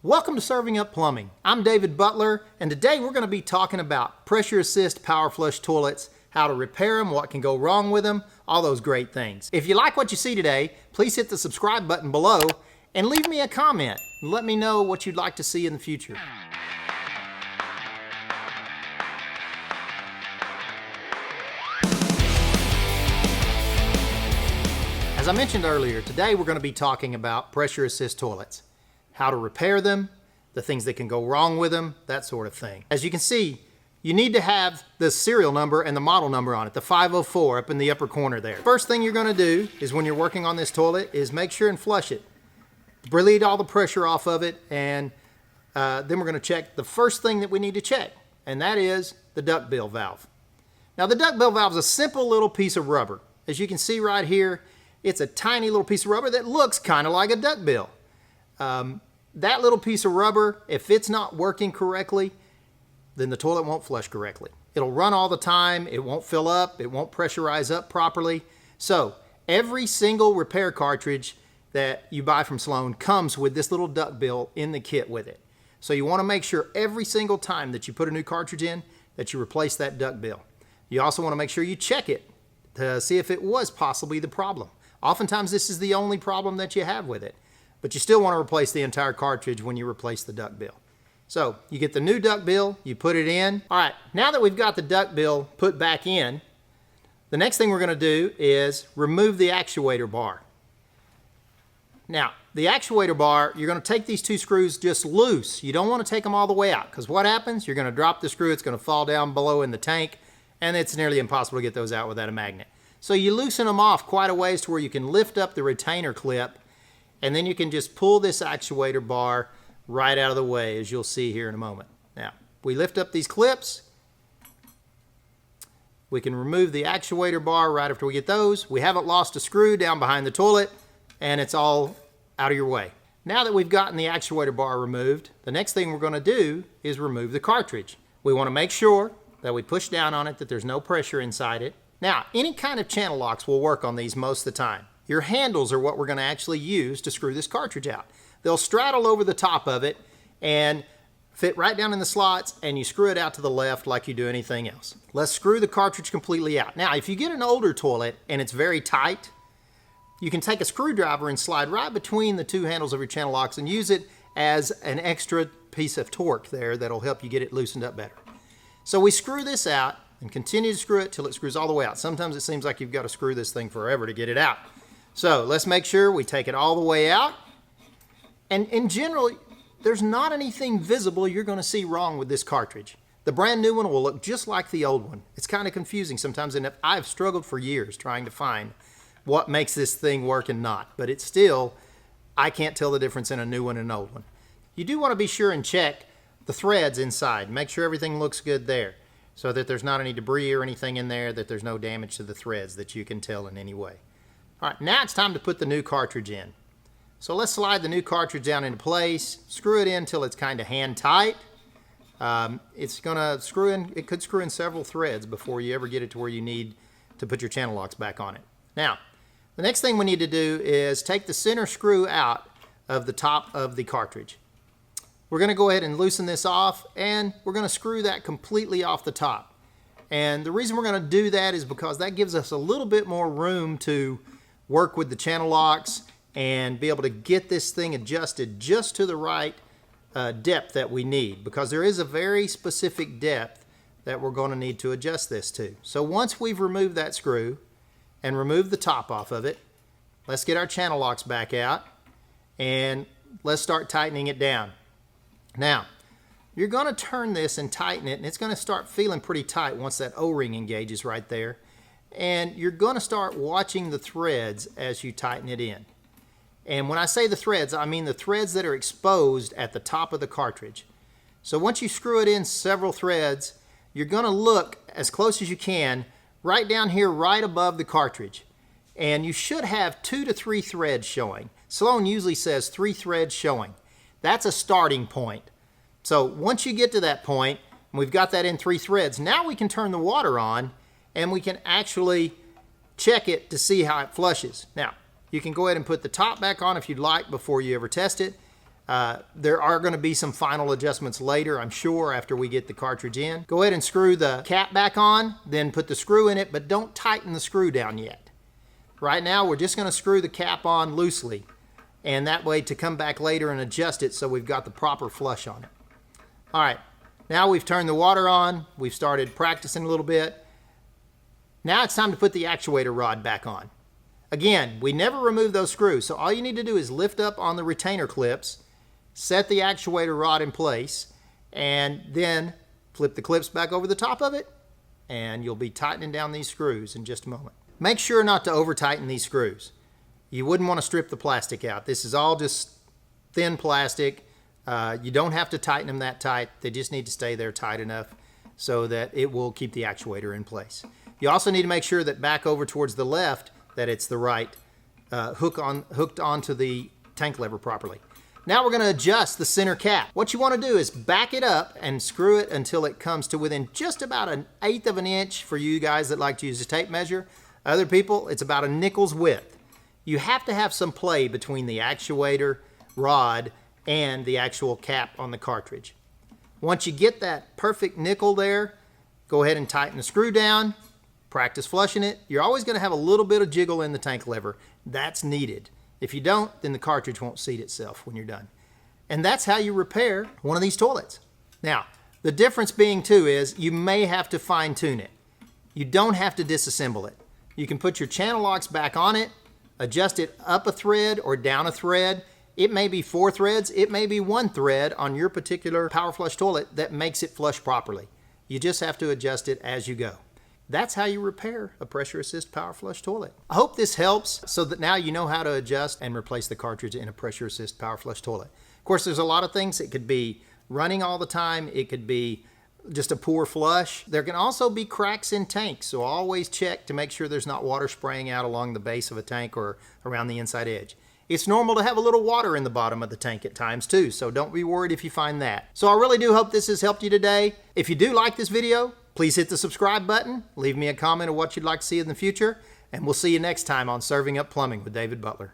Welcome to Serving Up Plumbing. I'm David Butler, and today we're going to be talking about pressure assist power flush toilets, how to repair them, what can go wrong with them, all those great things. If you like what you see today, please hit the subscribe button below and leave me a comment and let me know what you'd like to see in the future. As I mentioned earlier, today we're going to be talking about pressure assist toilets. How to repair them, the things that can go wrong with them, that sort of thing. As you can see, you need to have the serial number and the model number on it, the 504 up in the upper corner there. First thing you're going to do is when you're working on this toilet is make sure and flush it. Relieve all the pressure off of it, and then we're going to check the first thing that we need to check, and that is the duckbill valve. Now the duckbill valve is a simple little piece of rubber. As you can see right here, it's a tiny little piece of rubber that looks kind of like a duckbill. That little piece of rubber, if it's not working correctly, then the toilet won't flush correctly. It'll run all the time, it won't fill up, it won't pressurize up properly. So every single repair cartridge that you buy from Sloan comes with this little duckbill in the kit with it. So you want to make sure every single time that you put a new cartridge in that you replace that duckbill. You also want to make sure you check it to see if it was possibly the problem. Oftentimes this is the only problem that you have with it. But you still want to replace the entire cartridge when you replace the duckbill. So you get the new duckbill, you put it in. All right, now that we've got the duckbill put back in, the next thing we're going to do is remove the actuator bar. Now, the actuator bar, you're going to take these two screws just loose. You don't want to take them all the way out, because what happens? You're going to drop the screw, it's going to fall down below in the tank, and it's nearly impossible to get those out without a magnet. So you loosen them off quite a ways to where you can lift up the retainer clip, and then you can just pull this actuator bar right out of the way, as you'll see here in a moment. Now, we lift up these clips. We can remove the actuator bar right after we get those. We haven't lost a screw down behind the toilet, and it's all out of your way. Now that we've gotten the actuator bar removed, the next thing we're going to do is remove the cartridge. We want to make sure that we push down on it, that there's no pressure inside it. Now, any kind of channel locks will work on these most of the time. Your handles are what we're going to actually use to screw this cartridge out. They'll straddle over the top of it and fit right down in the slots, and you screw it out to the left like you do anything else. Let's screw the cartridge completely out. Now, if you get an older toilet and it's very tight, you can take a screwdriver and slide right between the two handles of your channel locks and use it as an extra piece of torque there that'll help you get it loosened up better. So we screw this out and continue to screw it till it screws all the way out. Sometimes it seems like you've got to screw this thing forever to get it out. So let's make sure we take it all the way out. And in general, there's not anything visible you're going to see wrong with this cartridge. The brand new one will look just like the old one. It's kind of confusing sometimes, and I've struggled for years trying to find what makes this thing work and not. But it's still, I can't tell the difference in a new one and an old one. You do want to be sure and check the threads inside. Make sure everything looks good there, so that there's not any debris or anything in there, that there's no damage to the threads that you can tell in any way. All right, now it's time to put the new cartridge in. So let's slide the new cartridge down into place, screw it in until it's kind of hand tight. It's gonna screw in, it could screw in several threads before you ever get it to where you need to put your channel locks back on it. Now, the next thing we need to do is take the center screw out of the top of the cartridge. We're gonna go ahead and loosen this off, and we're gonna screw that completely off the top. And the reason we're gonna do that is because that gives us a little bit more room to work with the channel locks and be able to get this thing adjusted just to the right depth that we need, because there is a very specific depth that we're going to need to adjust this to. So once we've removed that screw and removed the top off of it, let's get our channel locks back out and let's start tightening it down. Now, you're going to turn this and tighten it, and it's going to start feeling pretty tight once that O-ring engages right there. And you're going to start watching the threads as you tighten it in. And when I say the threads, I mean the threads that are exposed at the top of the cartridge. So once you screw it in several threads, you're going to look as close as you can right down here, right above the cartridge. And you should have 2 to 3 threads showing. Sloan usually says 3 threads showing. That's a starting point. So once you get to that point, and we've got that in 3 threads, now we can turn the water on and we can actually check it to see how it flushes. Now, you can go ahead and put the top back on if you'd like before you ever test it. There are going to be some final adjustments later, I'm sure, after we get the cartridge in. Go ahead and screw the cap back on, then put the screw in it, but don't tighten the screw down yet. Right now, we're just going to screw the cap on loosely, and that way to come back later and adjust it so we've got the proper flush on it. All right, now we've turned the water on, we've started practicing a little bit. Now it's time to put the actuator rod back on. Again, we never remove those screws, so all you need to do is lift up on the retainer clips, set the actuator rod in place, and then flip the clips back over the top of it, and you'll be tightening down these screws in just a moment. Make sure not to over tighten these screws. You wouldn't want to strip the plastic out. This is all just thin plastic. You don't have to tighten them that tight. They just need to stay there tight enough so that it will keep the actuator in place. You also need to make sure that back over towards the left that it's the right hooked onto the tank lever properly. Now we're going to adjust the center cap. What you want to do is back it up and screw it until it comes to within just about 1/8 of an inch for you guys that like to use a tape measure. Other people, it's about a nickel's width. You have to have some play between the actuator rod and the actual cap on the cartridge. Once you get that perfect nickel there, go ahead and tighten the screw down. Practice flushing it. You're always going to have a little bit of jiggle in the tank lever. That's needed. If you don't, then the cartridge won't seat itself when you're done. And that's how you repair one of these toilets. Now, the difference being too is you may have to fine tune it. You don't have to disassemble it. You can put your channel locks back on it, adjust it up a thread or down a thread. It may be 4 threads, it may be 1 thread on your particular power flush toilet that makes it flush properly. You just have to adjust it as you go. That's how you repair a pressure assist power flush toilet. I hope this helps so that now you know how to adjust and replace the cartridge in a pressure assist power flush toilet. Of course, there's a lot of things. It could be running all the time. It could be just a poor flush. There can also be cracks in tanks, so always check to make sure there's not water spraying out along the base of a tank or around the inside edge. It's normal to have a little water in the bottom of the tank at times too, so don't be worried if you find that. So I really do hope this has helped you today. If you do like this video, please hit the subscribe button, leave me a comment of what you'd like to see in the future, and we'll see you next time on Serving Up Plumbing with David Butler.